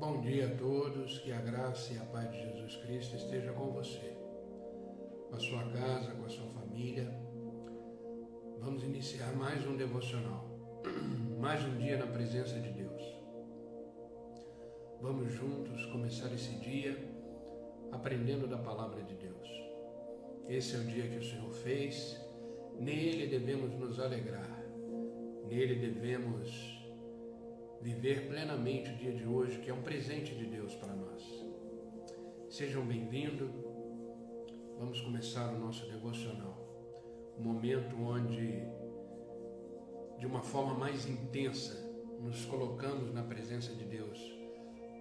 Bom dia a todos, que a graça e a paz de Jesus Cristo esteja com você, com a sua casa, com a sua família. Vamos iniciar mais um devocional, mais um dia na presença de Deus. Vamos juntos começar esse dia aprendendo da palavra de Deus. Esse é o dia que o Senhor fez, nele devemos nos alegrar, nele devemos viver plenamente o dia de hoje, que é um presente de Deus para nós. Sejam bem-vindos. Vamos começar o nosso devocional. Um momento onde, de uma forma mais intensa, nos colocamos na presença de Deus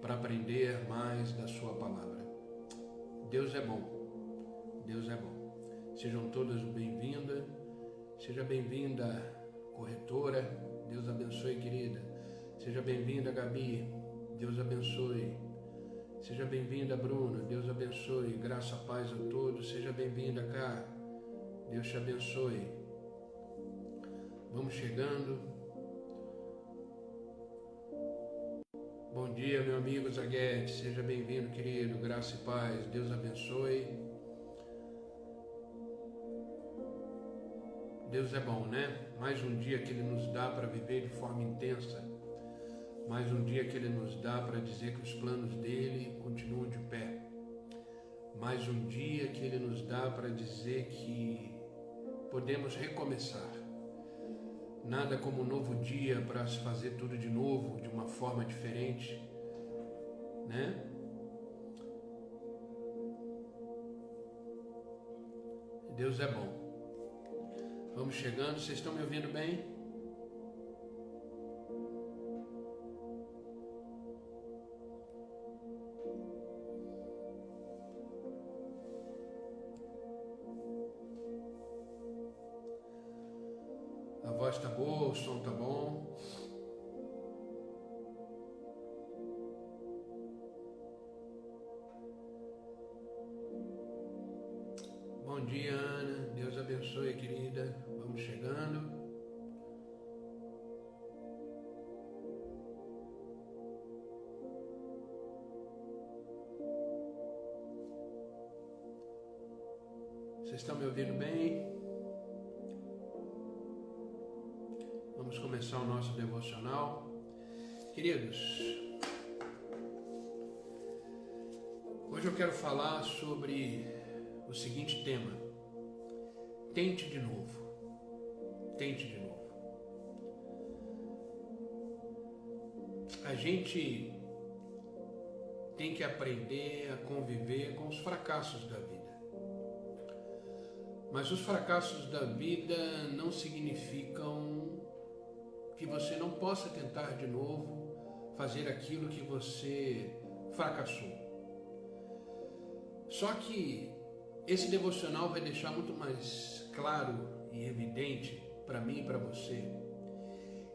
para aprender mais da sua palavra. Deus é bom. Deus é bom. Sejam todas bem-vindas. Seja bem-vinda, corretora. Deus abençoe, querida. Seja bem-vinda, Gabi, Deus abençoe. Seja bem-vinda, Bruna, Deus abençoe. Graça, paz a todos. Seja bem-vinda, Cá, Deus te abençoe. Vamos chegando. Bom dia, meu amigo Zaguete, seja bem-vindo, querido. Graça e paz, Deus abençoe. Deus é bom, né? Mais um dia que Ele nos dá para viver de forma intensa. Mais um dia que Ele nos dá para dizer que os planos dEle continuam de pé. Mais um dia que Ele nos dá para dizer que podemos recomeçar. Nada como um novo dia para se fazer tudo de novo, de uma forma diferente, né? Deus é bom. Vamos chegando, vocês estão me ouvindo bem? A voz está boa, o som está bom. Bom dia, Ana. Deus abençoe, querida. Vamos chegando. Vocês estão me ouvindo bem? Vamos começar o nosso devocional. Queridos, hoje eu quero falar sobre o seguinte tema: tente de novo. Tente de novo. A gente tem que aprender a conviver com os fracassos da vida. Mas os fracassos da vida não significam que você não possa tentar de novo fazer aquilo que você fracassou. Só que esse devocional vai deixar muito mais claro e evidente para mim e para você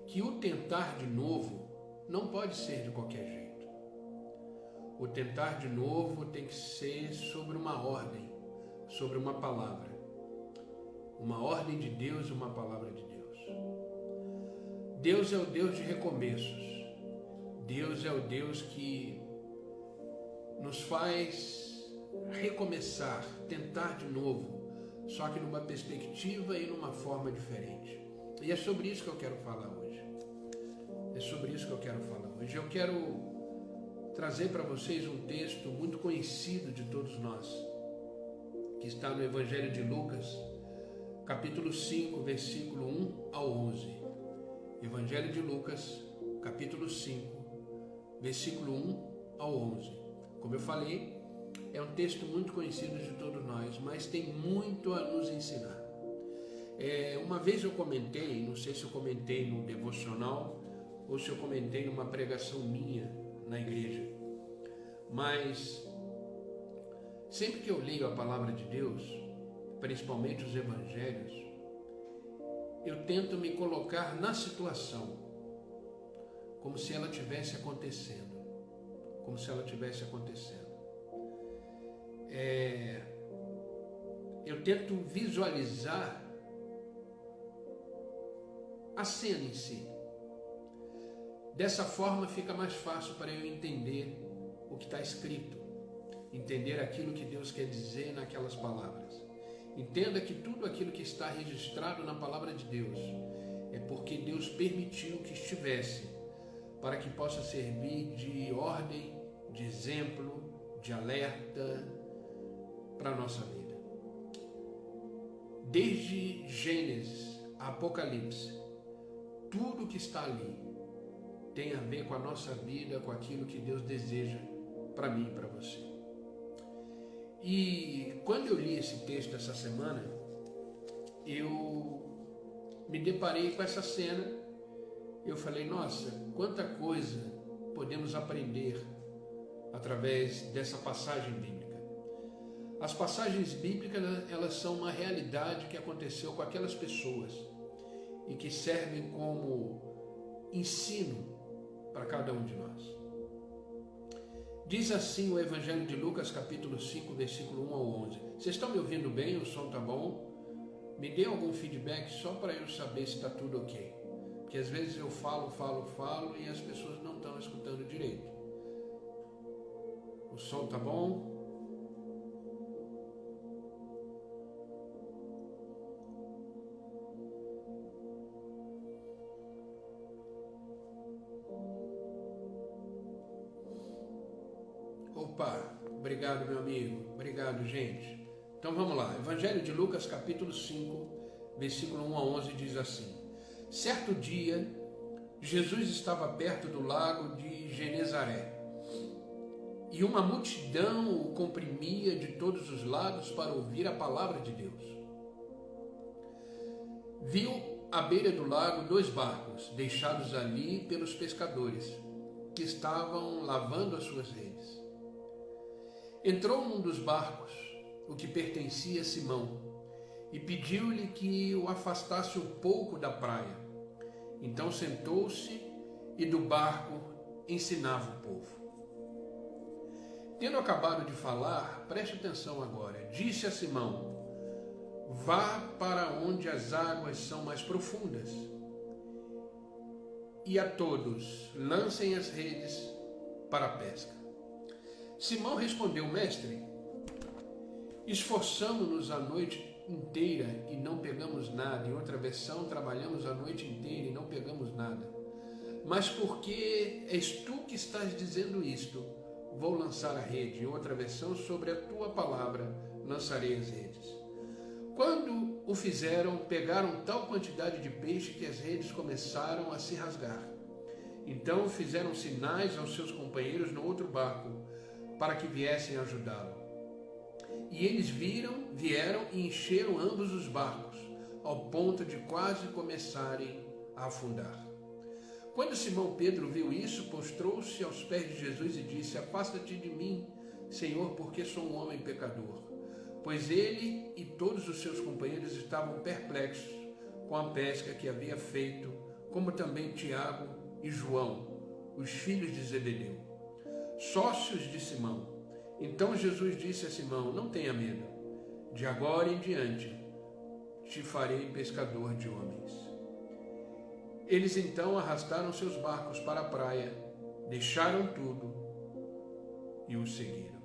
que o tentar de novo não pode ser de qualquer jeito. O tentar de novo tem que ser sobre uma ordem, sobre uma palavra. Uma ordem de Deus e uma palavra de Deus. Deus é o Deus de recomeços. Deus é o Deus que nos faz recomeçar, tentar de novo, só que numa perspectiva e numa forma diferente. E é sobre isso que eu quero falar hoje. É sobre isso que eu quero falar hoje. Eu quero trazer para vocês um texto muito conhecido de todos nós, que está no Evangelho de Lucas, capítulo 5, versículo 1 ao 11. Evangelho de Lucas, capítulo 5, versículo 1 ao 11. Como eu falei, é um texto muito conhecido de todos nós, mas tem muito a nos ensinar. Uma vez eu comentei, não sei se eu comentei no devocional ou se eu comentei numa pregação minha na igreja, mas sempre que eu leio a palavra de Deus, principalmente os evangelhos, eu tento me colocar na situação, como se ela tivesse acontecendo, como se ela tivesse acontecendo. Eu tento visualizar a cena em si. Dessa forma fica mais fácil para eu entender o que está escrito, entender aquilo que Deus quer dizer naquelas palavras. Entenda que tudo aquilo que está registrado na palavra de Deus é porque Deus permitiu que estivesse, para que possa servir de ordem, de exemplo, de alerta para a nossa vida. Desde Gênesis a Apocalipse, tudo que está ali tem a ver com a nossa vida, com aquilo que Deus deseja para mim e para você. E quando eu li esse texto essa semana, eu me deparei com essa cena. Eu falei, nossa, quanta coisa podemos aprender através dessa passagem bíblica. As passagens bíblicas, elas são uma realidade que aconteceu com aquelas pessoas e que servem como ensino para cada um de nós. Diz assim o Evangelho de Lucas, capítulo 5, versículo 1 ao 11. Vocês estão me ouvindo bem? O som está bom? Me dê algum feedback só para eu saber se está tudo ok. Porque às vezes eu falo e as pessoas não estão escutando direito. O som está bom? Opa, obrigado meu amigo, obrigado gente. Então vamos lá, Evangelho de Lucas capítulo 5, versículo 1 a 11 diz assim: Certo dia, Jesus estava perto do lago de Genezaré e uma multidão o comprimia de todos os lados para ouvir a palavra de Deus. Viu à beira do lago 2 barcos deixados ali pelos pescadores que estavam lavando as suas redes. Entrou num dos barcos, o que pertencia a Simão, e pediu-lhe que o afastasse um pouco da praia. Então sentou-se e do barco ensinava o povo. Tendo acabado de falar, preste atenção agora, disse a Simão: vá para onde as águas são mais profundas, e a todos lancem as redes para a pesca. Simão respondeu: mestre, esforçamo-nos a noite inteira e não pegamos nada. Em outra versão, trabalhamos a noite inteira e não pegamos nada. Mas porque és tu que estás dizendo isto, vou lançar a rede. Em outra versão, sobre a tua palavra lançarei as redes. Quando o fizeram, pegaram tal quantidade de peixe que as redes começaram a se rasgar. Então fizeram sinais aos seus companheiros no outro barco, para que viessem ajudá-lo. E eles vieram e encheram ambos os barcos, ao ponto de quase começarem a afundar. Quando Simão Pedro viu isso, prostrou-se aos pés de Jesus e disse: afasta-te de mim, Senhor, porque sou um homem pecador. Pois ele e todos os seus companheiros estavam perplexos com a pesca que havia feito, como também Tiago e João, os filhos de Zebedeu, sócios de Simão. Então Jesus disse a Simão: não tenha medo, de agora em diante te farei pescador de homens. Eles então arrastaram seus barcos para a praia, deixaram tudo e o seguiram.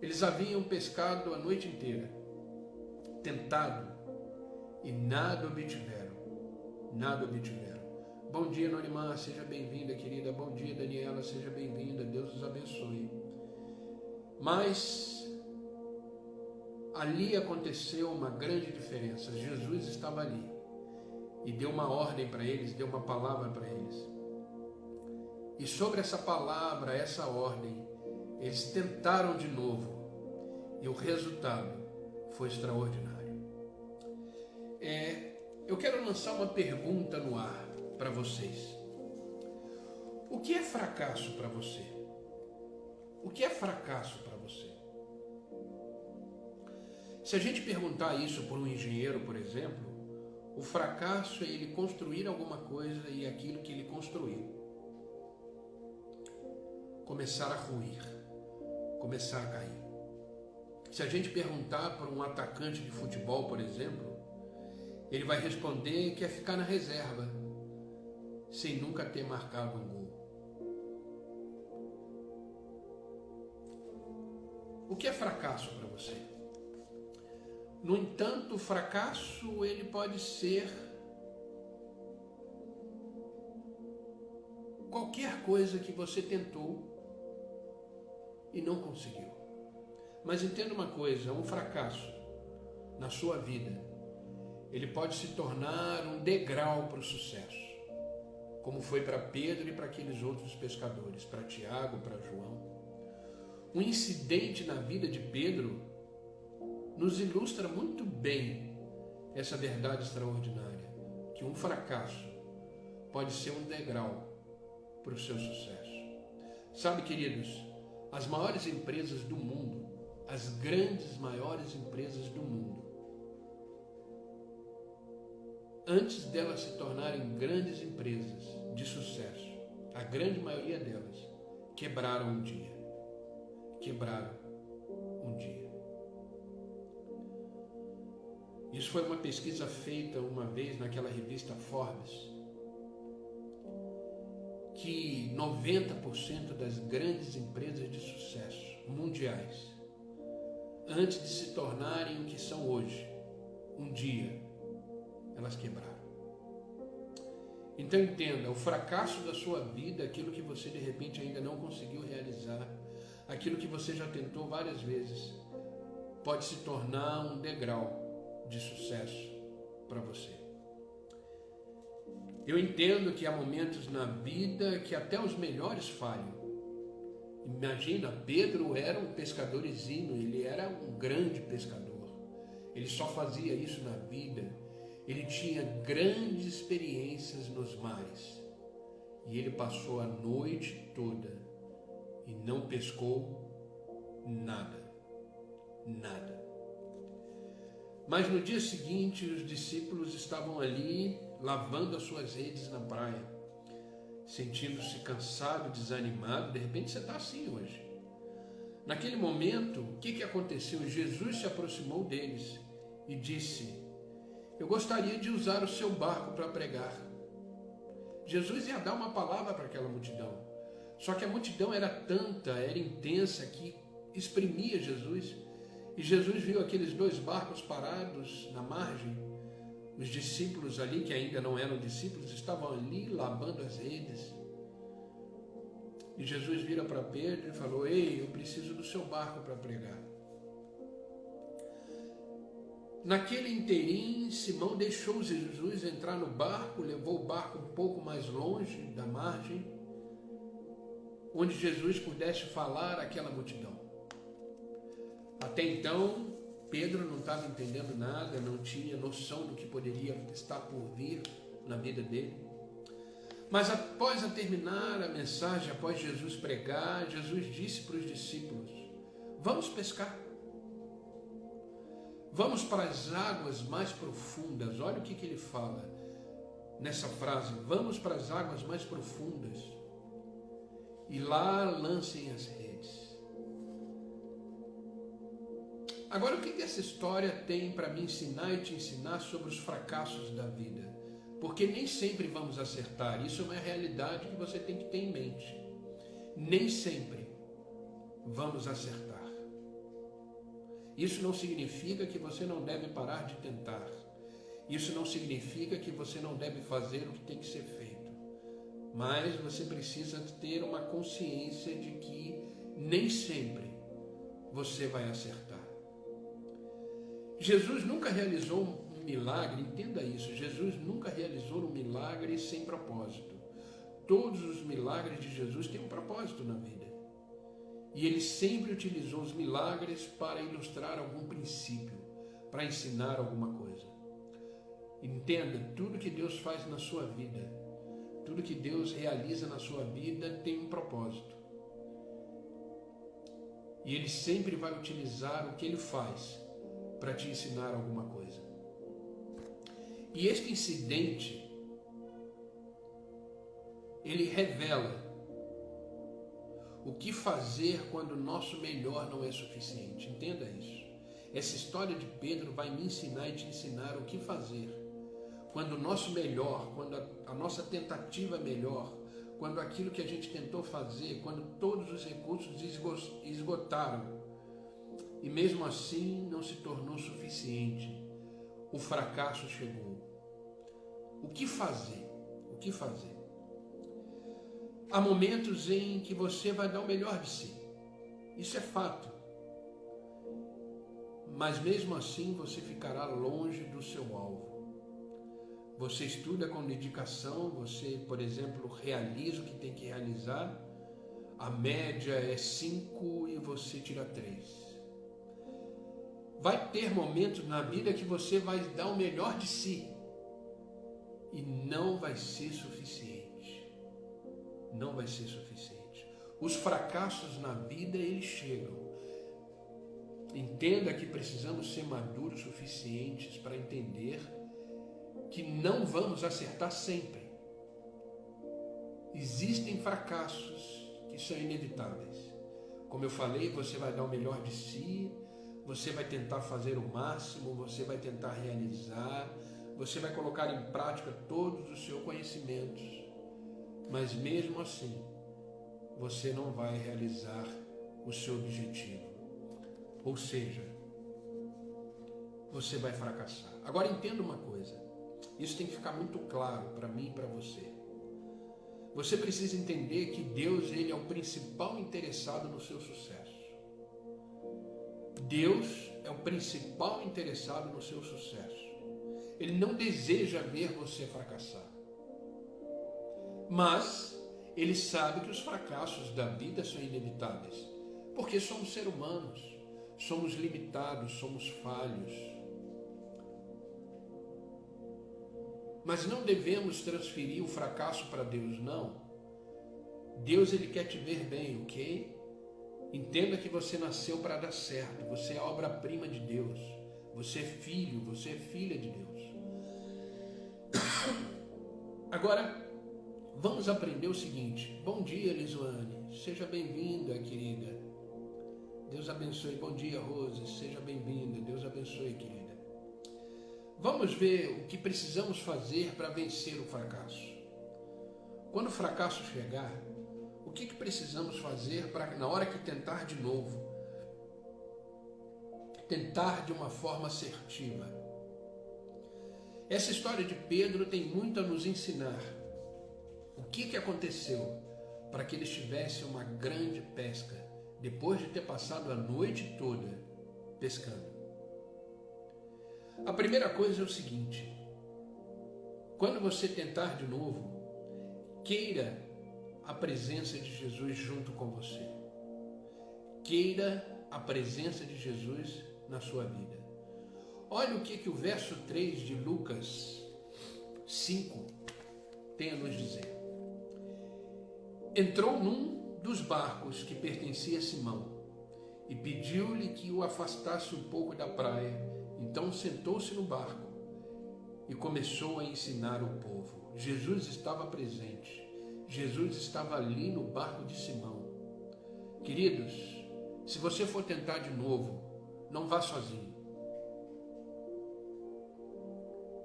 Eles haviam pescado a noite inteira, tentado, e nada obtiveram. Bom dia, Norimã, seja bem-vinda, querida. Bom dia, Daniela, seja bem-vinda. Deus os abençoe. Mas ali aconteceu uma grande diferença. Jesus estava ali e deu uma ordem para eles, deu uma palavra para eles. E sobre essa palavra, essa ordem, eles tentaram de novo e o resultado foi extraordinário. Eu quero lançar uma pergunta no ar para vocês. O que é fracasso para você? O que é fracasso para você? Se a gente perguntar isso por um engenheiro, por exemplo, o fracasso é ele construir alguma coisa e aquilo que ele construiu começar a ruir, começar a cair. Se a gente perguntar para um atacante de futebol, por exemplo, ele vai responder que é ficar na reserva, sem nunca ter marcado um gol. O que é fracasso para você? No entanto, o fracasso ele pode ser qualquer coisa que você tentou e não conseguiu. Mas entenda uma coisa, um fracasso na sua vida, ele pode se tornar um degrau para o sucesso, como foi para Pedro e para aqueles outros pescadores, para Tiago, para João. Um incidente na vida de Pedro nos ilustra muito bem essa verdade extraordinária, que um fracasso pode ser um degrau para o seu sucesso. Sabe, queridos, as maiores empresas do mundo, as grandes, maiores empresas do mundo, antes delas se tornarem grandes empresas de sucesso, a grande maioria delas quebraram um dia. Quebraram um dia. Isso foi uma pesquisa feita uma vez naquela revista Forbes, que 90% das grandes empresas de sucesso mundiais, antes de se tornarem o que são hoje, um dia, elas quebraram. Então entenda, o fracasso da sua vida, aquilo que você de repente ainda não conseguiu realizar, aquilo que você já tentou várias vezes, pode se tornar um degrau de sucesso para você. Eu entendo que há momentos na vida que até os melhores falham. Imagina, Pedro era um pescador exímio, ele era um grande pescador. Ele só fazia isso na vida. Ele tinha grandes experiências nos mares. E ele passou a noite toda e não pescou nada. Nada. Mas no dia seguinte, os discípulos estavam ali lavando as suas redes na praia, sentindo-se cansado, desanimado. De repente você está assim hoje. Naquele momento, o que aconteceu? Jesus se aproximou deles e disse: eu gostaria de usar o seu barco para pregar. Jesus ia dar uma palavra para aquela multidão. Só que a multidão era tanta, era intensa, que exprimia Jesus. E Jesus viu aqueles 2 barcos parados na margem. Os discípulos ali, que ainda não eram discípulos, estavam ali lavando as redes. E Jesus vira para Pedro e falou: ei, eu preciso do seu barco para pregar. Naquele inteirinho, Simão deixou Jesus entrar no barco, levou o barco um pouco mais longe da margem, onde Jesus pudesse falar àquela multidão. Até então, Pedro não estava entendendo nada, não tinha noção do que poderia estar por vir na vida dele. Mas após terminar a mensagem, após Jesus pregar, Jesus disse para os discípulos: vamos pescar. Vamos para as águas mais profundas. Olha o que ele fala nessa frase: vamos para as águas mais profundas e lá lancem as redes. Agora, o que essa história tem para me ensinar e te ensinar sobre os fracassos da vida? Porque nem sempre vamos acertar. Isso é uma realidade que você tem que ter em mente. Nem sempre vamos acertar. Isso não significa que você não deve parar de tentar. Isso não significa que você não deve fazer o que tem que ser feito. Mas você precisa ter uma consciência de que nem sempre você vai acertar. Jesus nunca realizou um milagre, entenda isso, Jesus nunca realizou um milagre sem propósito. Todos os milagres de Jesus têm um propósito na vida. E ele sempre utilizou os milagres para ilustrar algum princípio, para ensinar alguma coisa. Entenda, tudo que Deus faz na sua vida, tudo que Deus realiza na sua vida tem um propósito. E ele sempre vai utilizar o que ele faz para te ensinar alguma coisa. E este incidente, ele revela o que fazer quando o nosso melhor não é suficiente. Entenda isso. Essa história de Pedro vai me ensinar e te ensinar o que fazer quando o nosso melhor, quando a nossa tentativa é melhor, quando aquilo que a gente tentou fazer, quando todos os recursos esgotaram, e mesmo assim não se tornou suficiente, o fracasso chegou. O que fazer? O que fazer? Há momentos em que você vai dar o melhor de si. Isso é fato. Mas mesmo assim você ficará longe do seu alvo. Você estuda com dedicação, você, por exemplo, realiza o que tem que realizar, a média é 5 e você tira 3. Vai ter momentos na vida que você vai dar o melhor de si e não vai ser suficiente. Não vai ser suficiente. Os fracassos na vida, eles chegam. Entenda que precisamos ser maduros suficientes para entender que não vamos acertar sempre. Existem fracassos que são inevitáveis. Como eu falei, você vai dar o melhor de si, você vai tentar fazer o máximo, você vai tentar realizar, você vai colocar em prática todos os seus conhecimentos, mas mesmo assim, você não vai realizar o seu objetivo. Ou seja, você vai fracassar. Agora entenda uma coisa, isso tem que ficar muito claro para mim e para você. Você precisa entender que Deus, ele é o principal interessado no seu sucesso. Deus é o principal interessado no seu sucesso. Ele não deseja ver você fracassar. Mas ele sabe que os fracassos da vida são inevitáveis, porque somos seres humanos, somos limitados, somos falhos. Mas não devemos transferir o fracasso para Deus, não. Deus, ele quer te ver bem, ok? Entenda que você nasceu para dar certo, você é a obra-prima de Deus, você é filho, você é filha de Deus. Agora, vamos aprender o seguinte. Bom dia, Lisuane, seja bem-vinda, querida. Deus abençoe. Bom dia, Rose, seja bem-vinda. Deus abençoe, querida. Vamos ver o que precisamos fazer para vencer o fracasso. Quando o fracasso chegar, o que precisamos fazer para, na hora que tentar de novo, tentar de uma forma assertiva? Essa história de Pedro tem muito a nos ensinar. O que aconteceu para que eles tivessem uma grande pesca, depois de ter passado a noite toda pescando? A primeira coisa é o seguinte: quando você tentar de novo, queira a presença de Jesus junto com você. Queira a presença de Jesus na sua vida. Olha o que o verso 3 de Lucas 5 tem a nos dizer. Entrou num dos barcos que pertencia a Simão e pediu-lhe que o afastasse um pouco da praia. Então sentou-se no barco e começou a ensinar o povo. Jesus estava presente. Jesus estava ali no barco de Simão. Queridos, se você for tentar de novo, não vá sozinho.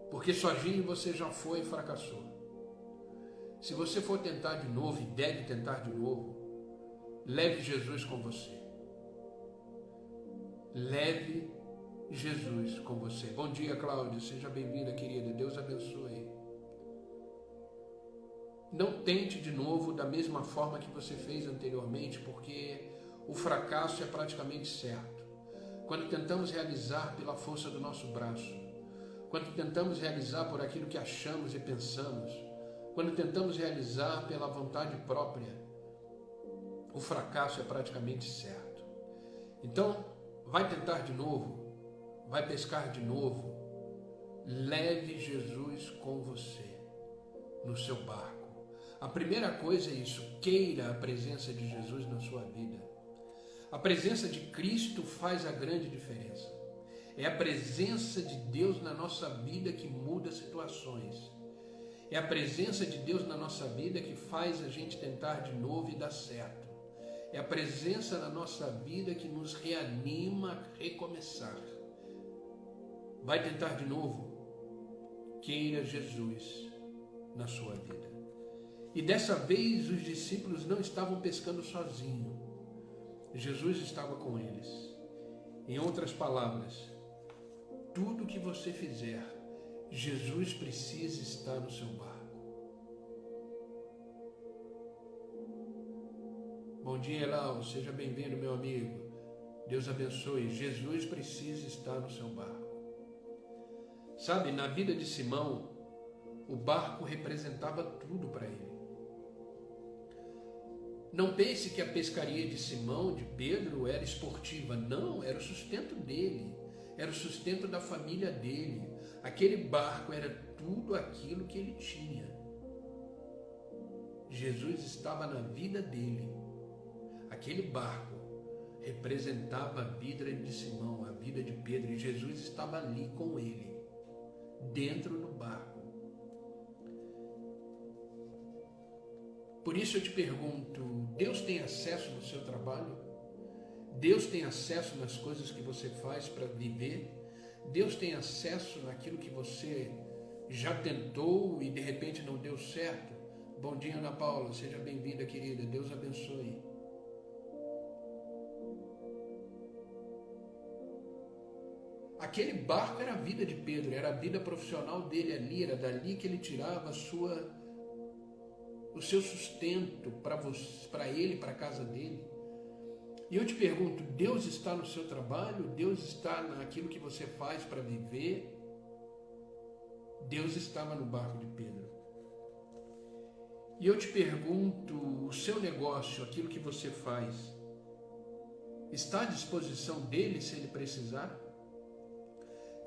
Porque sozinho você já foi e fracassou. Se você for tentar de novo e deve tentar de novo, leve Jesus com você. Leve Jesus com você. Bom dia, Cláudia. Seja bem-vinda, querida. Deus abençoe. Não tente de novo da mesma forma que você fez anteriormente, porque o fracasso é praticamente certo. Quando tentamos realizar pela força do nosso braço, quando tentamos realizar por aquilo que achamos e pensamos, quando tentamos realizar pela vontade própria, o fracasso é praticamente certo. Então, vai tentar de novo, vai pescar de novo, leve Jesus com você no seu barco. A primeira coisa é isso, queira a presença de Jesus na sua vida. A presença de Cristo faz a grande diferença. É a presença de Deus na nossa vida que muda situações. É a presença de Deus na nossa vida que faz a gente tentar de novo e dar certo. É a presença na nossa vida que nos reanima a recomeçar. Vai tentar de novo? queira Jesus na sua vida. E dessa vez os discípulos não estavam pescando sozinhos. Jesus estava com eles. Em outras palavras, tudo que você fizer, Jesus precisa estar no seu barco. Bom dia, Elau. Seja bem-vindo, meu amigo. Deus abençoe. Jesus precisa estar no seu barco. Sabe, na vida de Simão, o barco representava tudo para ele. Não pense que a pescaria de Simão, de Pedro, era esportiva. Não, era o sustento dele. Era o sustento da família dele. Aquele barco era tudo aquilo que ele tinha. Jesus estava na vida dele. Aquele barco representava a vida de Simão, a vida de Pedro, e Jesus estava ali com ele, dentro do barco. Por isso eu te pergunto, Deus tem acesso no seu trabalho? Deus tem acesso nas coisas que você faz para viver? Deus tem acesso naquilo que você já tentou e de repente não deu certo? Bom dia, Ana Paula, seja bem-vinda, querida, Deus abençoe. Aquele barco era a vida de Pedro, era a vida profissional dele ali, era dali que ele tirava o seu sustento para ele, para a casa dele. E eu te pergunto, Deus está no seu trabalho? Deus está naquilo que você faz para viver? Deus estava no barco de Pedro. E eu te pergunto, o seu negócio, aquilo que você faz, está à disposição dele se ele precisar?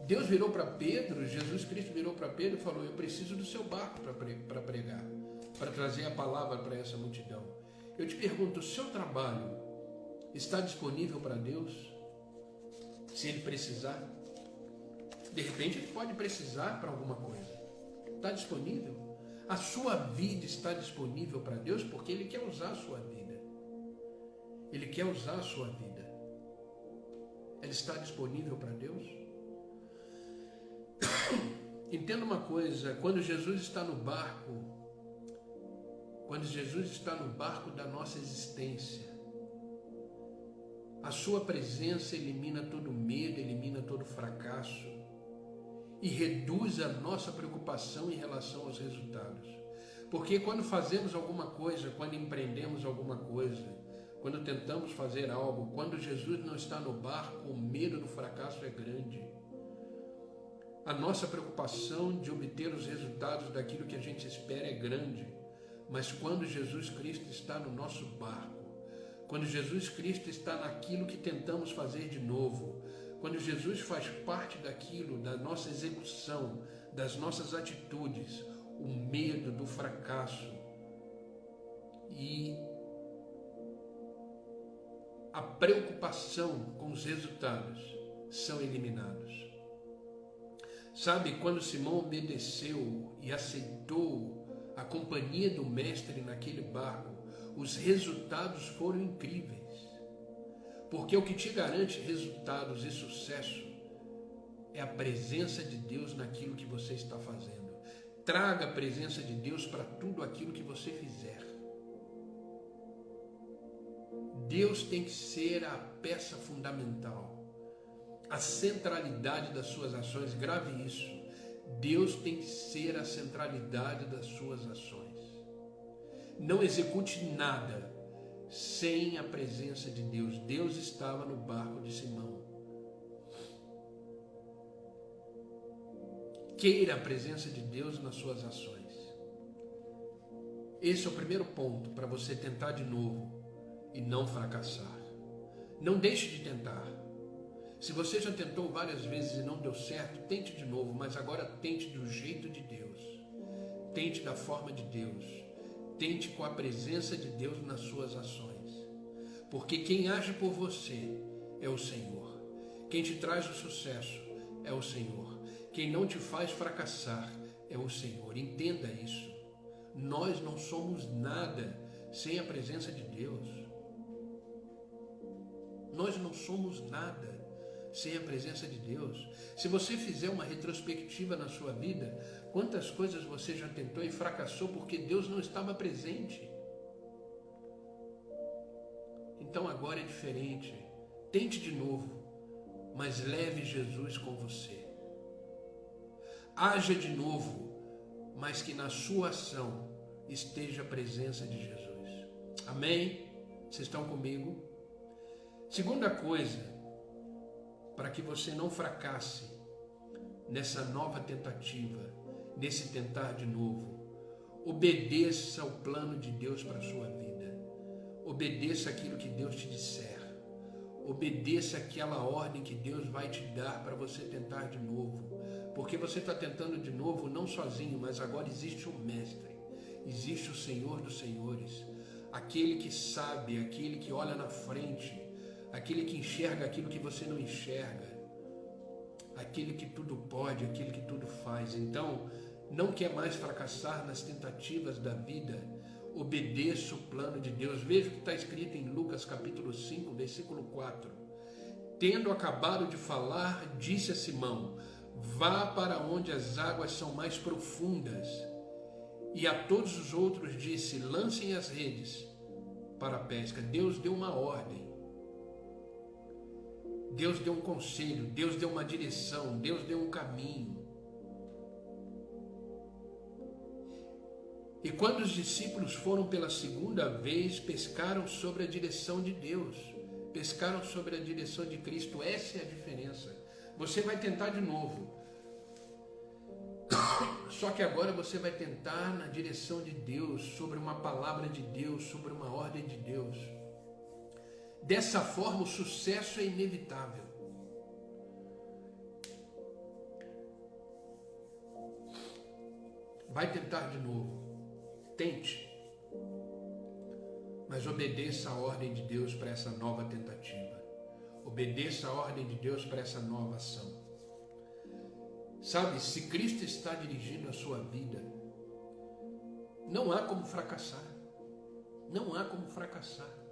Deus virou para Pedro, Jesus Cristo virou para Pedro e falou, eu preciso do seu barco para pregar, para trazer a palavra para essa multidão. Eu te pergunto, o seu trabalho está disponível para Deus? Se ele precisar? De repente ele pode precisar para alguma coisa. Está disponível? A sua vida está disponível para Deus porque Ele quer usar a sua vida. Ele quer usar a sua vida. Ela está disponível para Deus? Entenda uma coisa, quando Jesus está no barco da nossa existência, a sua presença elimina todo medo, elimina todo fracasso e reduz a nossa preocupação em relação aos resultados. Porque quando fazemos alguma coisa, quando empreendemos alguma coisa, quando tentamos fazer algo, quando Jesus não está no barco, o medo do fracasso é grande. A nossa preocupação de obter os resultados daquilo que a gente espera é grande, mas quando Jesus Cristo está no nosso barco, quando Jesus Cristo está naquilo que tentamos fazer de novo, quando Jesus faz parte daquilo, da nossa execução, das nossas atitudes, o medo do fracasso e a preocupação com os resultados são eliminados. Sabe, quando Simão obedeceu e aceitou a companhia do Mestre naquele barco, os resultados foram incríveis. Porque o que te garante resultados e sucesso é a presença de Deus naquilo que você está fazendo. Traga a presença de Deus para tudo aquilo que você fizer. Deus tem que ser a peça fundamental, a centralidade das suas ações. Grave isso. Deus tem que ser a centralidade das suas ações. Não execute nada sem a presença de Deus. Deus estava no barco de Simão. Queira a presença de Deus nas suas ações. Esse é o primeiro ponto para você tentar de novo e não fracassar. Não deixe de tentar. Se você já tentou várias vezes e não deu certo, tente de novo, mas agora tente do jeito de Deus. Tente da forma de Deus. Tente com a presença de Deus nas suas ações. Porque quem age por você é o Senhor. Quem te traz o sucesso é o Senhor. Quem não te faz fracassar é o Senhor. Entenda isso. Nós não somos nada sem a presença de Deus. Nós não somos nada sem a presença de Deus. Se você fizer uma retrospectiva na sua vida, quantas coisas você já tentou e fracassou porque Deus não estava presente? Então agora é diferente. Tente de novo, mas leve Jesus com você. Haja de novo, mas que na sua ação esteja a presença de Jesus. Amém? Vocês estão comigo? Segunda coisa, para que você não fracasse nessa nova tentativa, nesse tentar de novo, obedeça ao plano de Deus para a sua vida. Obedeça aquilo que Deus te disser. Obedeça aquela ordem que Deus vai te dar para você tentar de novo. Porque você está tentando de novo não sozinho, mas agora existe um mestre. Existe o Senhor dos Senhores. Aquele que sabe, aquele que olha na frente, aquele que enxerga aquilo que você não enxerga, aquele que tudo pode, aquele que tudo faz. Então, não quer mais fracassar nas tentativas da vida, obedeça o plano de Deus. Veja o que está escrito em Lucas capítulo 5, versículo 4. Tendo acabado de falar, disse a Simão: vá para onde as águas são mais profundas. E a todos os outros disse: lancem as redes para a pesca. Deus deu uma ordem. Deus deu um conselho, Deus deu uma direção, Deus deu um caminho. E quando os discípulos foram pela segunda vez, pescaram sobre a direção de Deus, pescaram sobre a direção de Cristo. Essa é a diferença. Você vai tentar de novo, só que agora você vai tentar na direção de Deus, sobre uma palavra de Deus, sobre uma ordem de Deus. Dessa forma, o sucesso é inevitável. Vai tentar de novo. Tente. Mas obedeça a ordem de Deus para essa nova tentativa. Obedeça a ordem de Deus para essa nova ação. Sabe, se Cristo está dirigindo a sua vida, não há como fracassar. Não há como fracassar.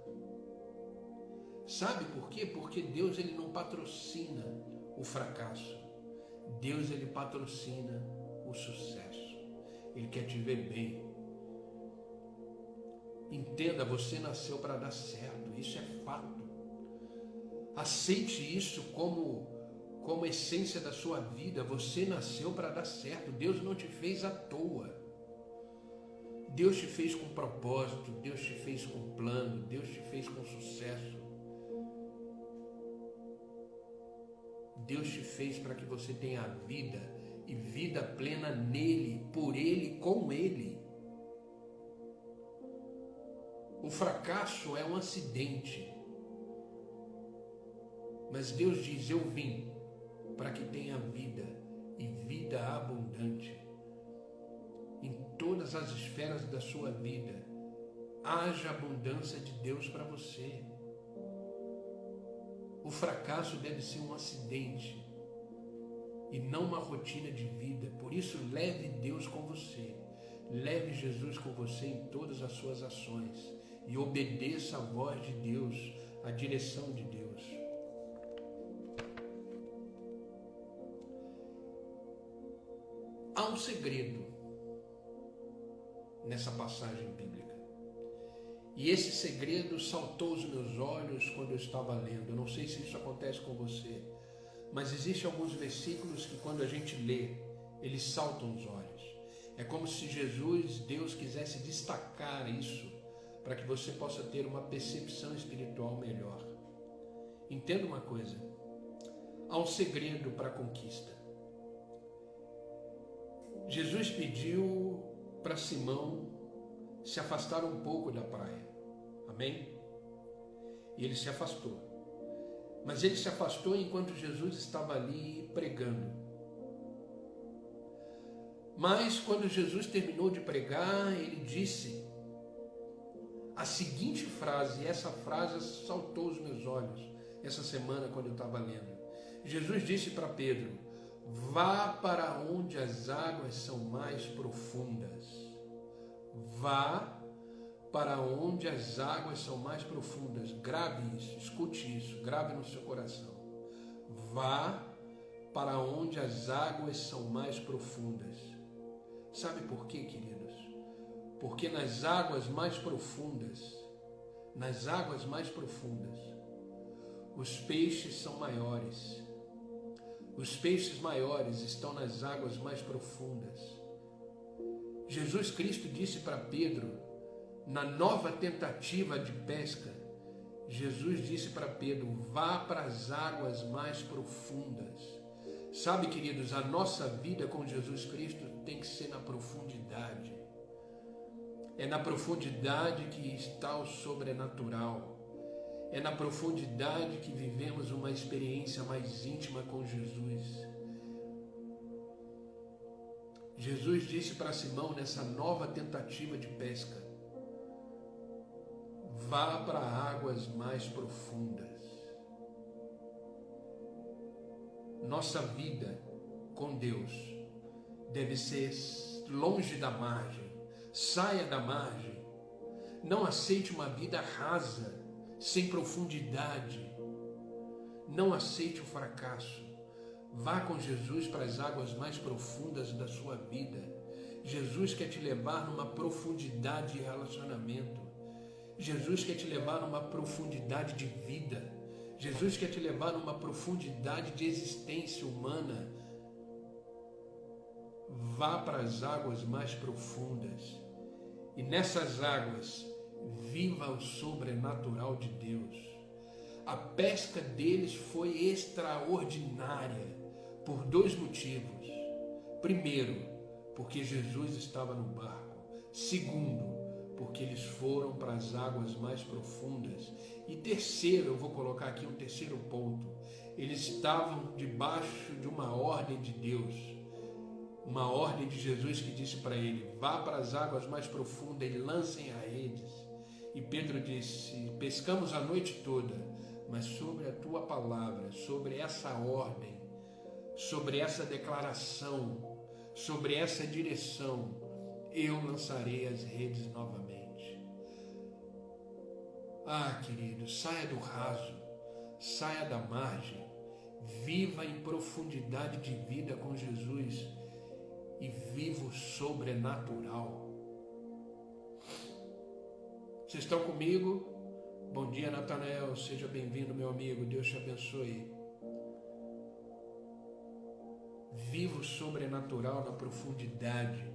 Sabe por quê? Porque Deus ele não patrocina o fracasso. Deus ele patrocina o sucesso. Ele quer te ver bem. Entenda, você nasceu para dar certo. Isso é fato. Aceite isso como essência da sua vida. Você nasceu para dar certo. Deus não te fez à toa. Deus te fez com propósito. Deus te fez com plano. Deus te fez com sucesso. Deus te fez para que você tenha vida e vida plena nele, por ele, com ele. O fracasso é um acidente. Mas Deus diz: eu vim para que tenha vida e vida abundante. Em todas as esferas da sua vida, haja abundância de Deus para você. O fracasso deve ser um acidente e não uma rotina de vida. Por isso, leve Deus com você. Leve Jesus com você em todas as suas ações. E obedeça a voz de Deus, a direção de Deus. Há um segredo nessa passagem bíblica. E esse segredo saltou aos meus olhos quando eu estava lendo. Eu não sei se isso acontece com você, mas existem alguns versículos que quando a gente lê, eles saltam os olhos. É como se Jesus, Deus, quisesse destacar isso para que você possa ter uma percepção espiritual melhor. Entenda uma coisa. Há um segredo para a conquista. Jesus pediu para Simão se afastar um pouco da praia. Amém? E ele se afastou. Mas ele se afastou enquanto Jesus estava ali pregando. Mas quando Jesus terminou de pregar, ele disse a seguinte frase, e essa frase saltou aos meus olhos essa semana quando eu estava lendo. Jesus disse para Pedro: vá para onde as águas são mais profundas. Vá para onde as águas são mais profundas. Grave isso, escute isso, grave no seu coração. Vá para onde as águas são mais profundas. Sabe por quê, queridos? Porque nas águas mais profundas, os peixes são maiores. Os peixes maiores estão nas águas mais profundas. Jesus Cristo disse para Pedro, na nova tentativa de pesca, Jesus disse para Pedro, vá para as águas mais profundas. Sabe, queridos, a nossa vida com Jesus Cristo tem que ser na profundidade. É na profundidade que está o sobrenatural. É na profundidade que vivemos uma experiência mais íntima com Jesus. Jesus disse para Simão nessa nova tentativa de pesca, vá para águas mais profundas. Nossa vida com Deus deve ser longe da margem. Saia da margem. Não aceite uma vida rasa, sem profundidade. Não aceite o fracasso. Vá com Jesus para as águas mais profundas da sua vida. Jesus quer te levar numa profundidade de relacionamento. Jesus quer te levar numa profundidade de vida. Jesus quer te levar numa profundidade de existência humana. Vá para as águas mais profundas. E nessas águas, viva o sobrenatural de Deus. A pesca deles foi extraordinária por dois motivos. Primeiro, porque Jesus estava no barco. Segundo, porque eles foram para as águas mais profundas. E terceiro, eu vou colocar aqui um terceiro ponto. Eles estavam debaixo de uma ordem de Deus. Uma ordem de Jesus que disse para ele, vá para as águas mais profundas e lancem as redes. E Pedro disse, pescamos a noite toda, mas sobre a tua palavra, sobre essa ordem, sobre essa declaração, sobre essa direção, eu lançarei as redes novamente. Ah, querido, saia do raso, saia da margem, viva em profundidade de vida com Jesus e viva o sobrenatural. Vocês estão comigo? Bom dia, Natanael, seja bem-vindo, meu amigo, Deus te abençoe. Viva o sobrenatural na profundidade.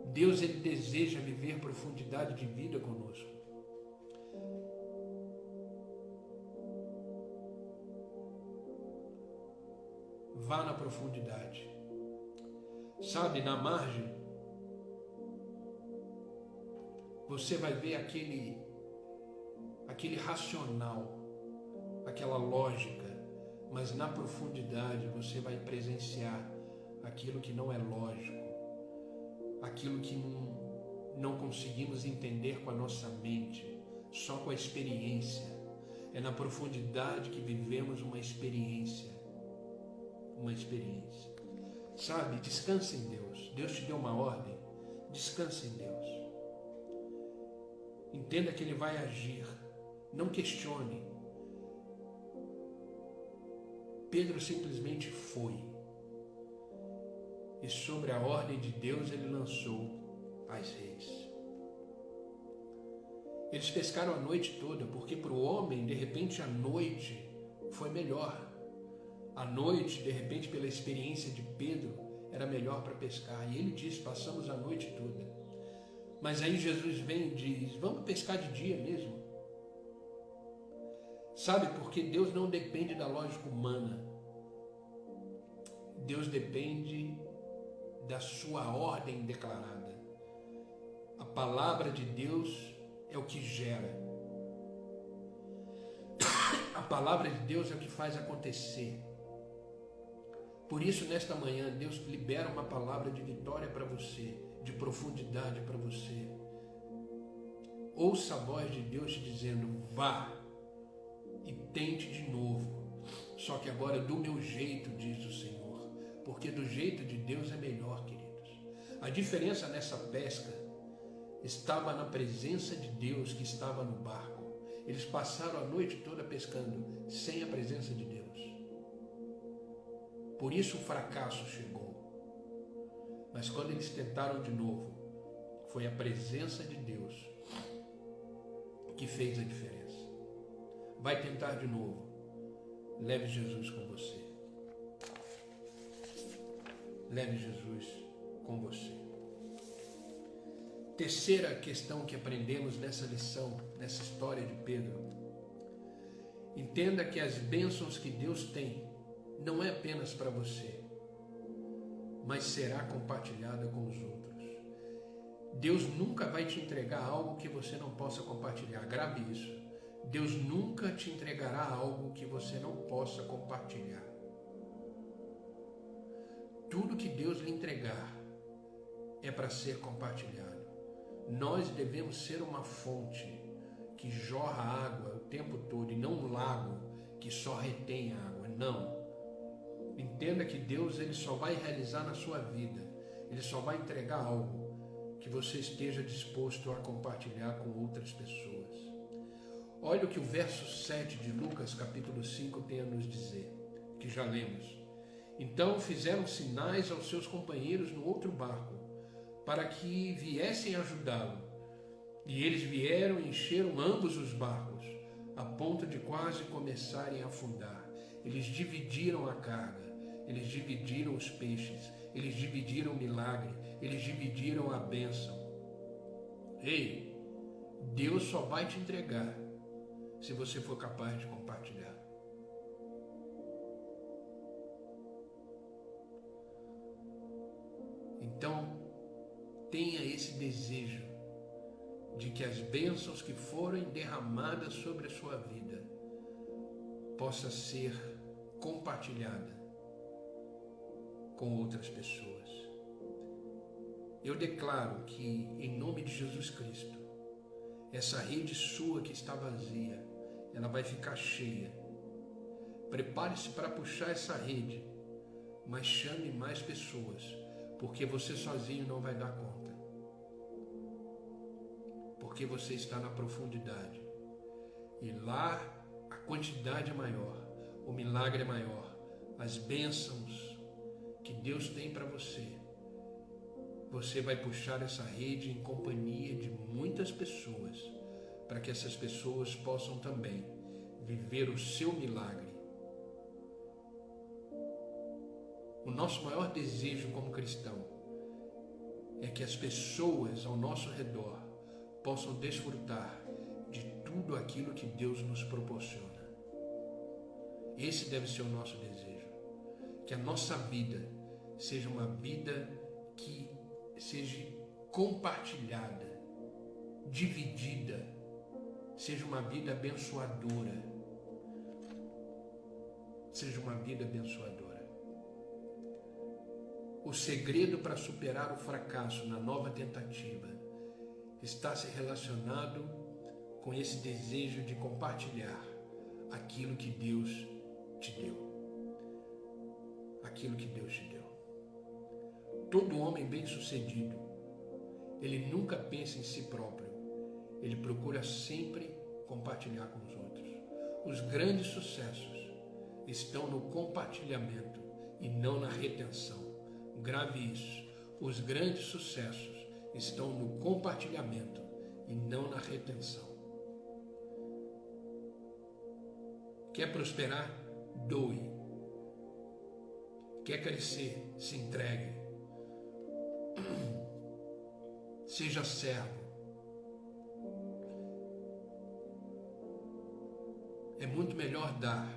Deus, Ele deseja viver profundidade de vida conosco. Vá na profundidade. Sabe, na margem, você vai ver aquele racional, aquela lógica, mas na profundidade você vai presenciar aquilo que não é lógico, aquilo que não conseguimos entender com a nossa mente, só com a experiência. É na profundidade que vivemos uma experiência. Sabe, descanse em Deus. Deus te deu uma ordem, descanse em Deus. Entenda que Ele vai agir, não questione. Pedro simplesmente foi. E sobre a ordem de Deus ele lançou as redes. Eles pescaram a noite toda, porque para o homem, de repente, a noite foi melhor. A noite, de repente, pela experiência de Pedro, era melhor para pescar. E ele disse, passamos a noite toda. Mas aí Jesus vem e diz, vamos pescar de dia mesmo. Sabe, porque Deus não depende da lógica humana. Deus depende da sua ordem declarada. A palavra de Deus é o que gera. A palavra de Deus é o que faz acontecer. Por isso, nesta manhã, Deus libera uma palavra de vitória para você, de profundidade para você. Ouça a voz de Deus te dizendo, vá e tente de novo. Só que agora do meu jeito, diz o Senhor. Porque do jeito de Deus é melhor, queridos. A diferença nessa pesca estava na presença de Deus que estava no barco. Eles passaram a noite toda pescando sem a presença de Deus. Por isso o fracasso chegou. Mas quando eles tentaram de novo, foi a presença de Deus que fez a diferença. Vai tentar de novo. Leve Jesus com você. Leve Jesus com você. Terceira questão que aprendemos nessa lição, nessa história de Pedro. Entenda que as bênçãos que Deus tem não é apenas para você, mas será compartilhada com os outros. Deus nunca vai te entregar algo que você não possa compartilhar. Grave isso. Deus nunca te entregará algo que você não possa compartilhar. Tudo que Deus lhe entregar é para ser compartilhado. Nós devemos ser uma fonte que jorra água o tempo todo e não um lago que só retém água. Não. Entenda que Deus ele só vai realizar na sua vida, ele só vai entregar algo que você esteja disposto a compartilhar com outras pessoas. Olha o que o verso 7 de Lucas capítulo 5 tem a nos dizer, que já lemos. Então fizeram sinais aos seus companheiros no outro barco, para que viessem ajudá-lo. E eles vieram e encheram ambos os barcos, a ponto de quase começarem a afundar. Eles dividiram a carga, eles dividiram os peixes, eles dividiram o milagre, eles dividiram a bênção. Ei, Deus só vai te entregar se você for capaz de compartilhar. Então, tenha esse desejo de que as bênçãos que forem derramadas sobre a sua vida possa ser compartilhada com outras pessoas. Eu declaro que, em nome de Jesus Cristo, essa rede sua que está vazia, ela vai ficar cheia. Prepare-se para puxar essa rede, mas chame mais pessoas, porque você sozinho não vai dar conta. Porque você está na profundidade. E lá a quantidade é maior, o milagre é maior, as bênçãos que Deus tem para você. Você vai puxar essa rede em companhia de muitas pessoas, para que essas pessoas possam também viver o seu milagre. O nosso maior desejo como cristão é que as pessoas ao nosso redor possam desfrutar de tudo aquilo que Deus nos proporciona. Esse deve ser o nosso desejo. Que a nossa vida seja uma vida que seja compartilhada, dividida, seja uma vida abençoadora. Seja uma vida abençoadora. O segredo para superar o fracasso na nova tentativa está se relacionado com esse desejo de compartilhar aquilo que Deus te deu. Aquilo que Deus te deu. Todo homem bem-sucedido, ele nunca pensa em si próprio. Ele procura sempre compartilhar com os outros. Os grandes sucessos estão no compartilhamento e não na retenção. Grave isso. Os grandes sucessos estão no compartilhamento e não na retenção. Quer prosperar? Doe. Quer crescer? Se entregue. Seja servo. É muito melhor dar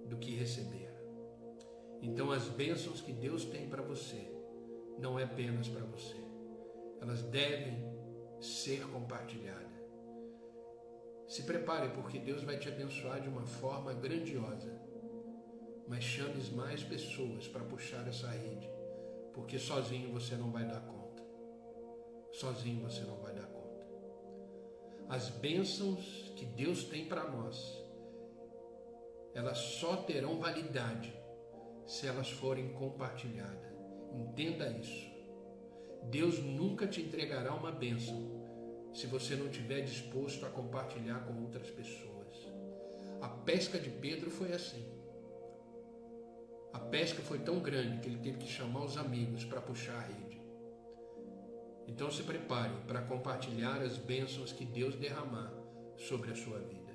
do que receber. Então as bênçãos que Deus tem para você não é apenas para você. Elas devem ser compartilhadas. Se prepare, porque Deus vai te abençoar de uma forma grandiosa. Mas chame mais pessoas para puxar essa rede, porque sozinho você não vai dar conta. Sozinho você não vai dar conta. As bênçãos que Deus tem para nós, elas só terão validade se elas forem compartilhadas. Entenda isso. Deus nunca te entregará uma bênção se você não estiver disposto a compartilhar com outras pessoas. A pesca de Pedro foi assim. A pesca foi tão grande que ele teve que chamar os amigos para puxar a rede. Então se prepare para compartilhar as bênçãos que Deus derramar sobre a sua vida.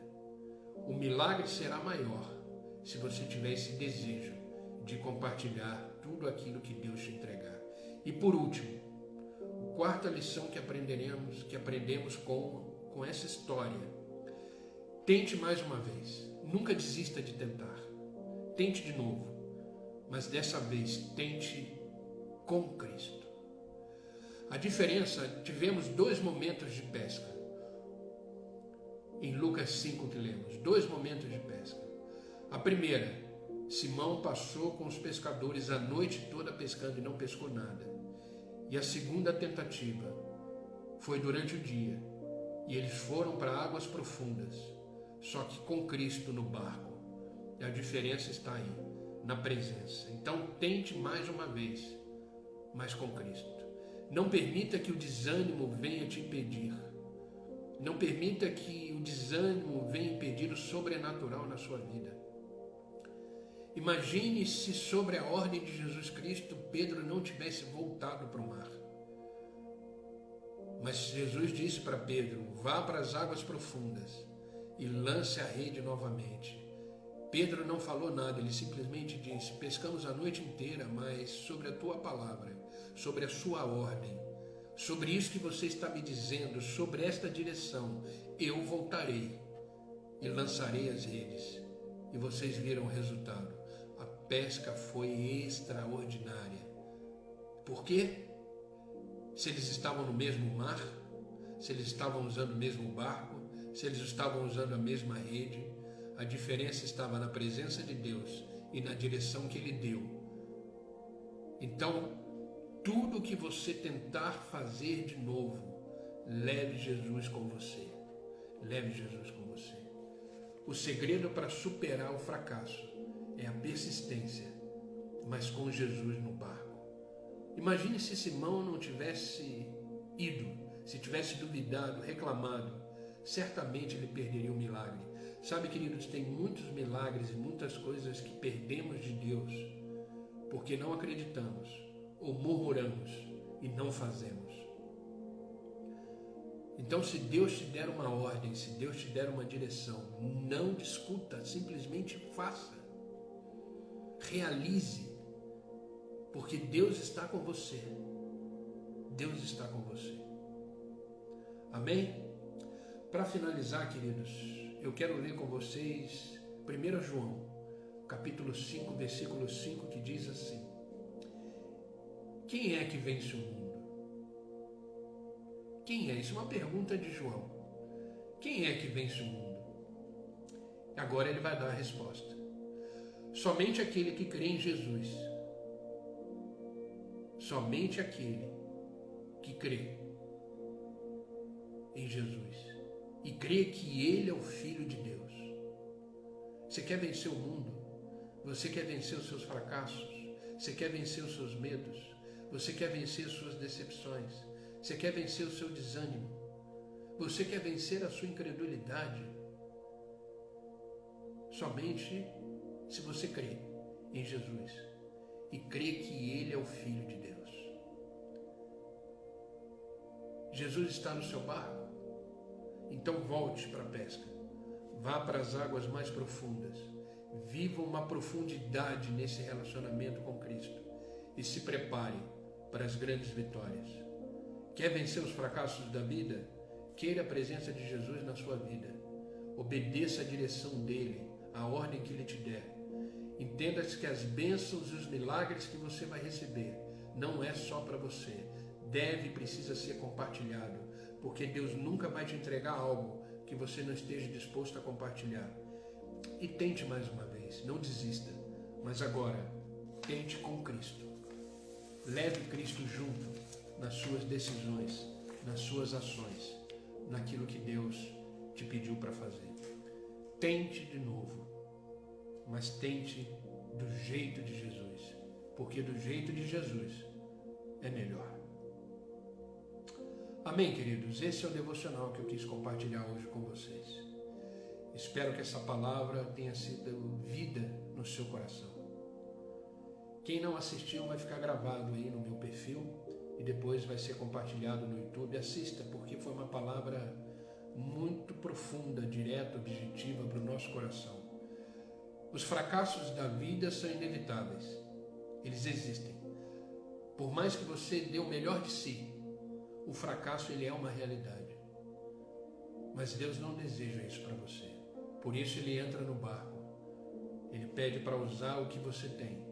O milagre será maior se você tiver esse desejo de compartilhar tudo aquilo que Deus te entregar. E por último, a quarta lição que aprendemos com essa história: tente mais uma vez. Nunca desista de tentar. Tente de novo, mas dessa vez tente com Cristo. A diferença, tivemos 2 momentos de pesca. Em Lucas 5 que lemos, 2 momentos de pesca. A primeira, Simão passou com os pescadores a noite toda pescando e não pescou nada. E a segunda tentativa foi durante o dia, e eles foram para águas profundas, só que com Cristo no barco. E a diferença está aí, na presença. Então tente mais uma vez, mas com Cristo. Não permita que o desânimo venha te impedir. Não permita que o desânimo venha impedir o sobrenatural na sua vida. Imagine se sobre a ordem de Jesus Cristo, Pedro não tivesse voltado para o mar. Mas Jesus disse para Pedro: vá para as águas profundas e lance a rede novamente. Pedro não falou nada, ele simplesmente disse: pescamos a noite inteira, mas sobre a tua palavra, sobre a sua ordem, sobre isso que você está me dizendo, sobre esta direção, eu voltarei e lançarei as redes. E vocês viram o resultado. A pesca foi extraordinária. Por quê? Se eles estavam no mesmo mar, se eles estavam usando o mesmo barco, se eles estavam usando a mesma rede, a diferença estava na presença de Deus e na direção que Ele deu. Então, tudo que você tentar fazer de novo, leve Jesus com você. Leve Jesus com você. O segredo para superar o fracasso é a persistência, mas com Jesus no barco. Imagine se Simão não tivesse ido, se tivesse duvidado, reclamado, certamente ele perderia o milagre. Sabe, queridos, tem muitos milagres e muitas coisas que perdemos de Deus porque não acreditamos ou murmuramos e não fazemos. Então, se Deus te der uma ordem, se Deus te der uma direção, não discuta, simplesmente faça. Realize, porque Deus está com você. Deus está com você. Amém? Para finalizar, queridos, eu quero ler com vocês 1 João, capítulo 5, versículo 5, que diz assim: quem é que vence o mundo? Quem é? Isso é uma pergunta de João. Quem é que vence o mundo? Agora ele vai dar a resposta. Somente aquele que crê em Jesus. Somente aquele que crê em Jesus e crê que Ele é o Filho de Deus. Você quer vencer o mundo? Você quer vencer os seus fracassos? Você quer vencer os seus medos? Você quer vencer as suas decepções? Você quer vencer o seu desânimo? Você quer vencer a sua incredulidade? Somente se você crê em Jesus e crê que Ele é o Filho de Deus. Jesus está no seu barco? Então volte para a pesca. Vá para as águas mais profundas. Viva uma profundidade nesse relacionamento com Cristo e se prepare para as grandes vitórias. Quer vencer os fracassos da vida? Queira a presença de Jesus na sua vida. Obedeça a direção dele, a ordem que ele te der. Entenda que as bênçãos e os milagres que você vai receber não é só para você. Deve e precisa ser compartilhado, porque Deus nunca vai te entregar algo que você não esteja disposto a compartilhar. E tente mais uma vez, não desista, mas agora tente com Cristo. Leve Cristo junto nas suas decisões, nas suas ações, naquilo que Deus te pediu para fazer. Tente de novo, mas tente do jeito de Jesus, porque do jeito de Jesus é melhor. Amém, queridos? Esse é o devocional que eu quis compartilhar hoje com vocês. Espero que essa palavra tenha sido vida no seu coração. Quem não assistiu vai ficar gravado aí no meu perfil e depois vai ser compartilhado no YouTube. Assista, porque foi uma palavra muito profunda, direta, objetiva para o nosso coração. Os fracassos da vida são inevitáveis. Eles existem. Por mais que você dê o melhor de si, o fracasso ele é uma realidade. Mas Deus não deseja isso para você. Por isso ele entra no barco. Ele pede para usar o que você tem.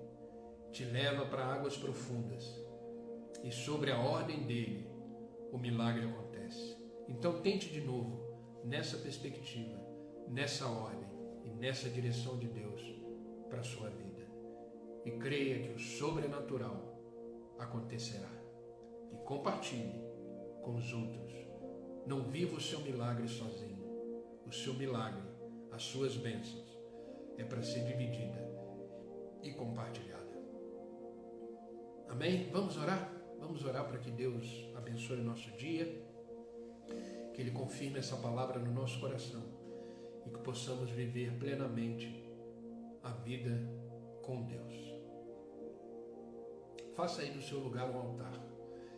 Te leva para águas profundas. E sobre a ordem dele, o milagre acontece. Então tente de novo, nessa perspectiva, nessa ordem e nessa direção de Deus para a sua vida. E creia que o sobrenatural acontecerá. E compartilhe com os outros. Não viva o seu milagre sozinho. O seu milagre, as suas bênçãos, é para ser dividida e compartilhada. Amém? Vamos orar? Vamos orar para que Deus abençoe o nosso dia, que Ele confirme essa palavra no nosso coração e que possamos viver plenamente a vida com Deus. Faça aí do seu lugar um altar.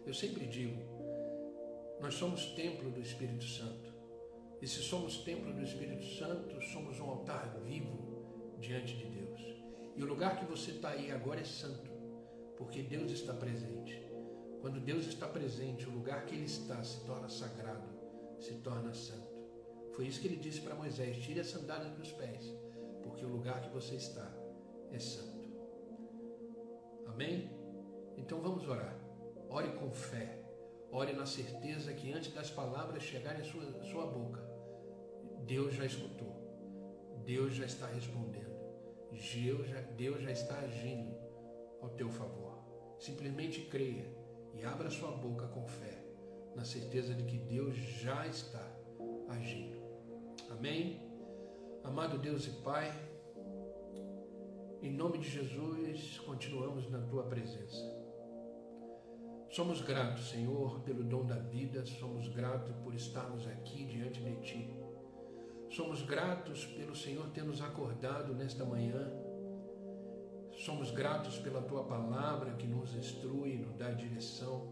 Eu sempre digo, nós somos templo do Espírito Santo. E se somos templo do Espírito Santo, somos um altar vivo diante de Deus. E o lugar que você está aí agora é santo, porque Deus está presente. Quando Deus está presente, o lugar que Ele está se torna sagrado, se torna santo. Foi isso que Ele disse para Moisés: tire a sandália dos pés, porque o lugar que você está é santo. Amém? Então vamos orar. Ore com fé. Ore na certeza que antes das palavras chegarem à sua boca, Deus já escutou. Deus já está respondendo. Deus já está agindo ao teu favor. Simplesmente creia e abra sua boca com fé, na certeza de que Deus já está agindo. Amém? Amado Deus e Pai, em nome de Jesus, continuamos na Tua presença. Somos gratos, Senhor, pelo dom da vida, somos gratos por estarmos aqui diante de Ti. Somos gratos pelo Senhor ter nos acordado nesta manhã. Somos gratos pela Tua palavra que nos instrui, nos dá direção.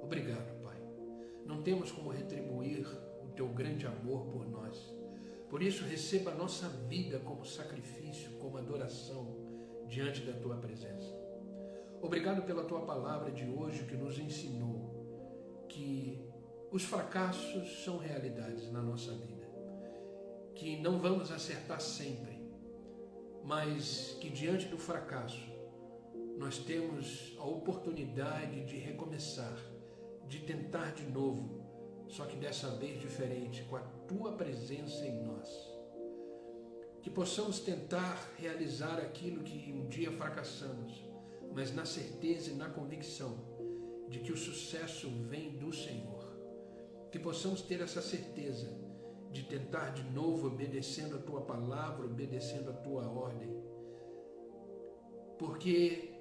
Obrigado, Pai. Não temos como retribuir o Teu grande amor por nós. Por isso, receba a nossa vida como sacrifício, como adoração diante da Tua presença. Obrigado pela Tua palavra de hoje que nos ensinou que os fracassos são realidades na nossa vida, que não vamos acertar sempre, mas que diante do fracasso nós temos a oportunidade de recomeçar, de tentar de novo, só que dessa vez diferente, com a Tua presença em nós. Que possamos tentar realizar aquilo que um dia fracassamos, mas na certeza e na convicção de que o sucesso vem do Senhor. Que possamos ter essa certeza de tentar de novo, obedecendo a Tua palavra, obedecendo a Tua ordem. Porque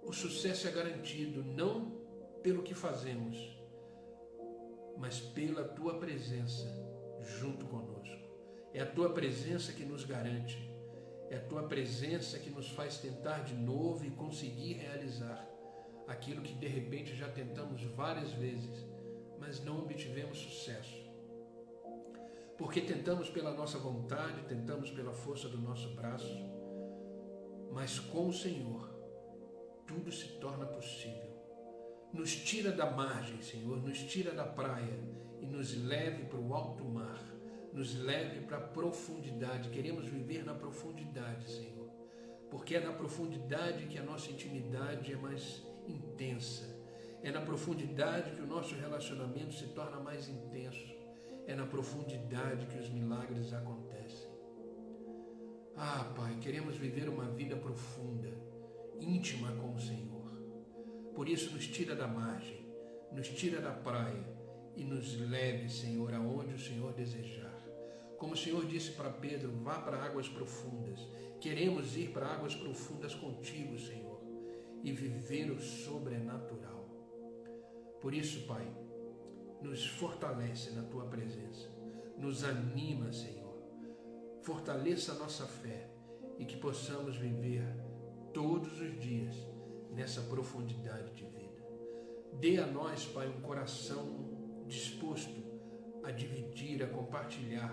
o sucesso é garantido não pelo que fazemos, mas pela Tua presença junto conosco. É a Tua presença que nos garante. É a Tua presença que nos faz tentar de novo e conseguir realizar aquilo que de repente já tentamos várias vezes, mas não obtivemos sucesso. Porque tentamos pela nossa vontade, tentamos pela força do nosso braço, mas com o Senhor tudo se torna possível. Nos tira da margem, Senhor, nos tira da praia e nos leve para o alto mar. Nos leve para a profundidade. Queremos viver na profundidade, Senhor, porque é na profundidade que a nossa intimidade é mais intensa. É na profundidade que o nosso relacionamento se torna mais intenso. É na profundidade que os milagres acontecem. Ah, Pai, queremos viver uma vida profunda, íntima com o Senhor. Por isso nos tira da margem, nos tira da praia e nos leve, Senhor, aonde o Senhor desejar. Como o Senhor disse para Pedro, vá para águas profundas. Queremos ir para águas profundas contigo, Senhor, e viver o sobrenatural. Por isso, Pai, nos fortalece na Tua presença, nos anima, Senhor. Fortaleça a nossa fé e que possamos viver todos os dias nessa profundidade de vida. Dê a nós, Pai, um coração disposto a dividir, a compartilhar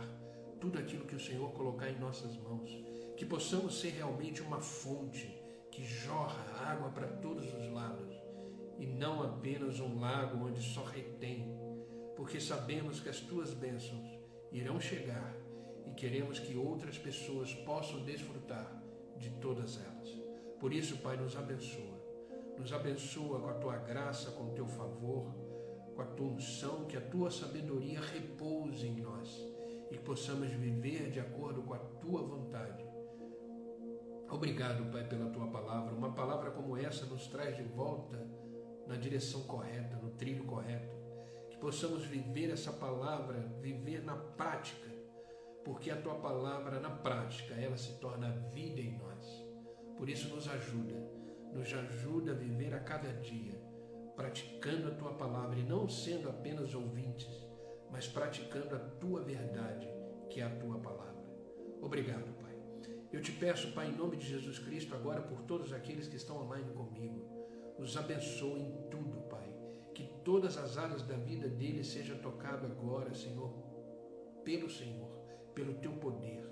tudo aquilo que o Senhor colocar em nossas mãos. Que possamos ser realmente uma fonte que jorra água para todos os lados e não apenas um lago onde só retém, porque sabemos que as tuas bênçãos irão chegar e queremos que outras pessoas possam desfrutar de todas elas. Por isso, Pai, nos abençoa com a tua graça, com o teu favor, com a tua unção, que a tua sabedoria repouse em nós e que possamos viver de acordo com a tua vontade. Obrigado, Pai, pela tua palavra. Uma palavra como essa nos traz de volta na direção correta, no trilho correto. Que possamos viver essa palavra, viver na prática, porque a tua palavra, na prática, ela se torna vida em nós. Por isso nos ajuda a viver a cada dia, praticando a tua palavra e não sendo apenas ouvintes, mas praticando a tua verdade, que é a tua palavra. Obrigado, Pai. Eu te peço, Pai, em nome de Jesus Cristo, agora por todos aqueles que estão online comigo, os abençoe em tudo, Pai. Que todas as áreas da vida deles sejam tocadas agora, Senhor, pelo teu poder.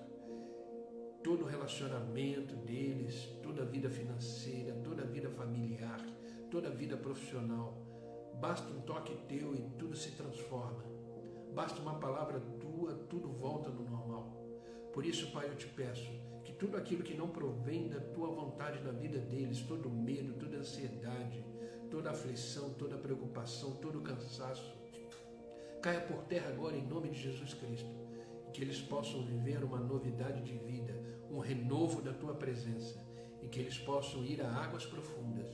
Todo o relacionamento deles, toda a vida financeira, toda a vida familiar, toda a vida profissional. Basta um toque teu e tudo se transforma. Basta uma palavra tua, tudo volta no normal. Por isso, Pai, eu te peço que tudo aquilo que não provém da tua vontade na vida deles, todo medo, toda ansiedade, toda aflição, toda preocupação, todo cansaço, caia por terra agora em nome de Jesus Cristo. E que eles possam viver uma novidade de vida, um renovo da tua presença, e que eles possam ir a águas profundas,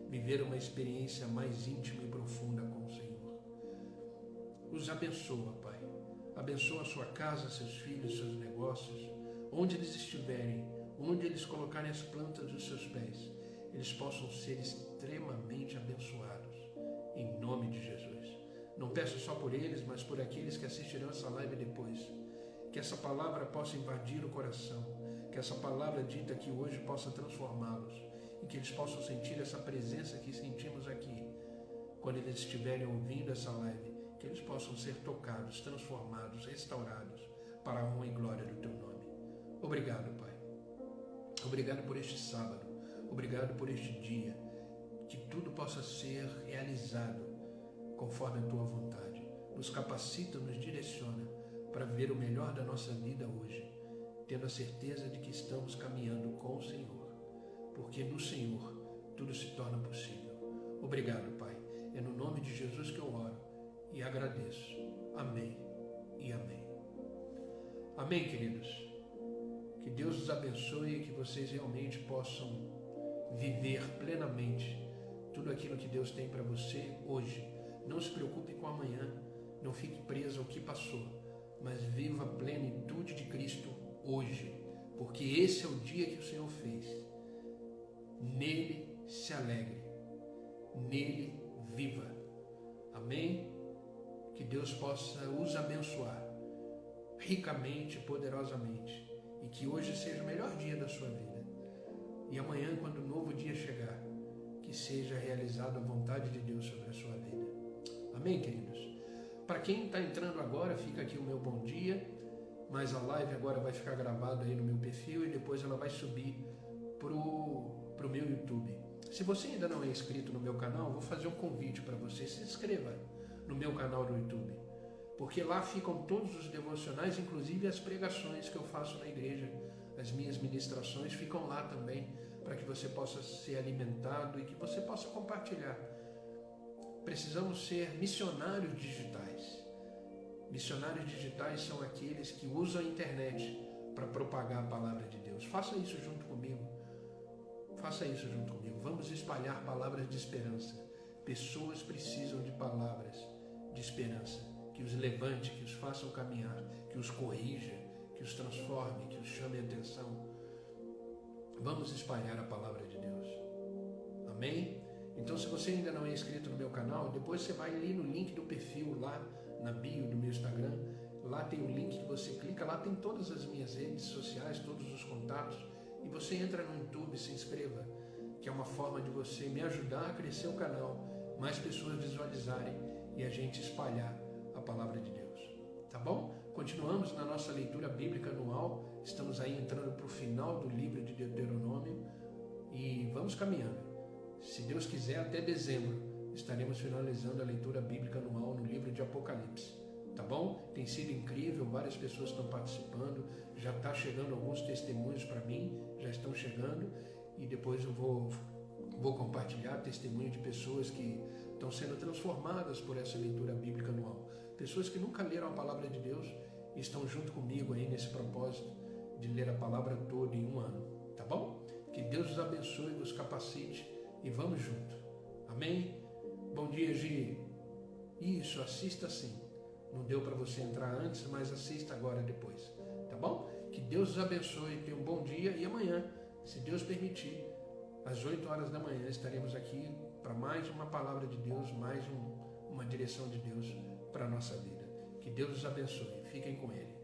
viver uma experiência mais íntima e profunda com o Senhor. Os abençoa, Pai. Abençoa a sua casa, seus filhos, seus negócios, onde eles estiverem, onde eles colocarem as plantas dos seus pés, eles possam ser extremamente abençoados, em nome de Jesus. Não peço só por eles, mas por aqueles que assistirão essa live depois. Que essa palavra possa invadir o coração, que essa palavra dita aqui hoje possa transformá-los e que eles possam sentir essa presença que sentimos aqui, quando eles estiverem ouvindo essa live, que eles possam ser tocados, transformados, restaurados para a honra e glória do teu nome. Obrigado, Pai. Obrigado por este sábado. Obrigado por este dia. Que tudo possa ser realizado conforme a tua vontade. Nos capacita, nos direciona para ver o melhor da nossa vida hoje, tendo a certeza de que estamos caminhando com o Senhor, porque no Senhor tudo se torna possível. Obrigado, Pai. É no nome de Jesus que eu oro e agradeço. Amém e amém. Amém, queridos. Que Deus os abençoe e que vocês realmente possam viver plenamente tudo aquilo que Deus tem para você hoje. Não se preocupe com amanhã, não fique preso ao que passou, mas viva a plenitude de Cristo hoje, porque esse é o dia que o Senhor fez. Nele se alegre, nele viva. Amém? Que Deus possa os abençoar ricamente, poderosamente, e que hoje seja o melhor dia da sua vida. E amanhã, quando o novo dia chegar, que seja realizada a vontade de Deus sobre a sua vida. Amém, queridos? Para quem está entrando agora, fica aqui o meu bom dia, mas a live agora vai ficar gravada aí no meu perfil e depois ela vai subir pro meu YouTube. Se você ainda não é inscrito no meu canal, vou fazer um convite para você. Se inscreva no meu canal do YouTube, porque lá ficam todos os devocionais, inclusive as pregações que eu faço na igreja, as minhas ministrações ficam lá também, para que você possa ser alimentado e que você possa compartilhar. Precisamos ser missionários digitais. Missionários digitais são aqueles que usam a internet para propagar a palavra de Deus. Faça isso junto comigo. Faça isso junto comigo. Vamos espalhar palavras de esperança. Pessoas precisam de palavras de esperança, que os levante, que os façam caminhar, que os corrija, que os transforme, que os chame a atenção. Vamos espalhar a palavra de Deus. Amém? Então, se você ainda não é inscrito no meu canal, depois você vai ali no link do perfil, lá na bio do meu Instagram. Lá tem o link que você clica, lá tem todas as minhas redes sociais, todos os contatos. E você entra no YouTube, se inscreva, que é uma forma de você me ajudar a crescer o canal, mais pessoas visualizarem e a gente espalhar a palavra de Deus. Tá bom? Continuamos na nossa leitura bíblica anual, estamos aí entrando para o final do livro de Deuteronômio e vamos caminhando. Se Deus quiser, até dezembro estaremos finalizando a leitura bíblica anual no livro de Apocalipse. Tá bom? Tem sido incrível, várias pessoas estão participando, já está chegando alguns testemunhos para mim, já estão chegando, e depois eu vou compartilhar testemunho de pessoas que estão sendo transformadas por essa leitura bíblica anual. Pessoas que nunca leram a palavra de Deus e estão junto comigo aí nesse propósito de ler a palavra toda em um ano. Tá bom? Que Deus os abençoe, vos capacite e vamos junto. Amém? Bom dia, Gi. Isso, assista sim. Não deu para você entrar antes, mas assista agora depois. Tá bom? Que Deus os abençoe, tenha um bom dia e amanhã, se Deus permitir, às 8 horas da manhã estaremos aqui para mais uma palavra de Deus, mais uma direção de Deus para a nossa vida. Que Deus os abençoe. Fiquem com Ele.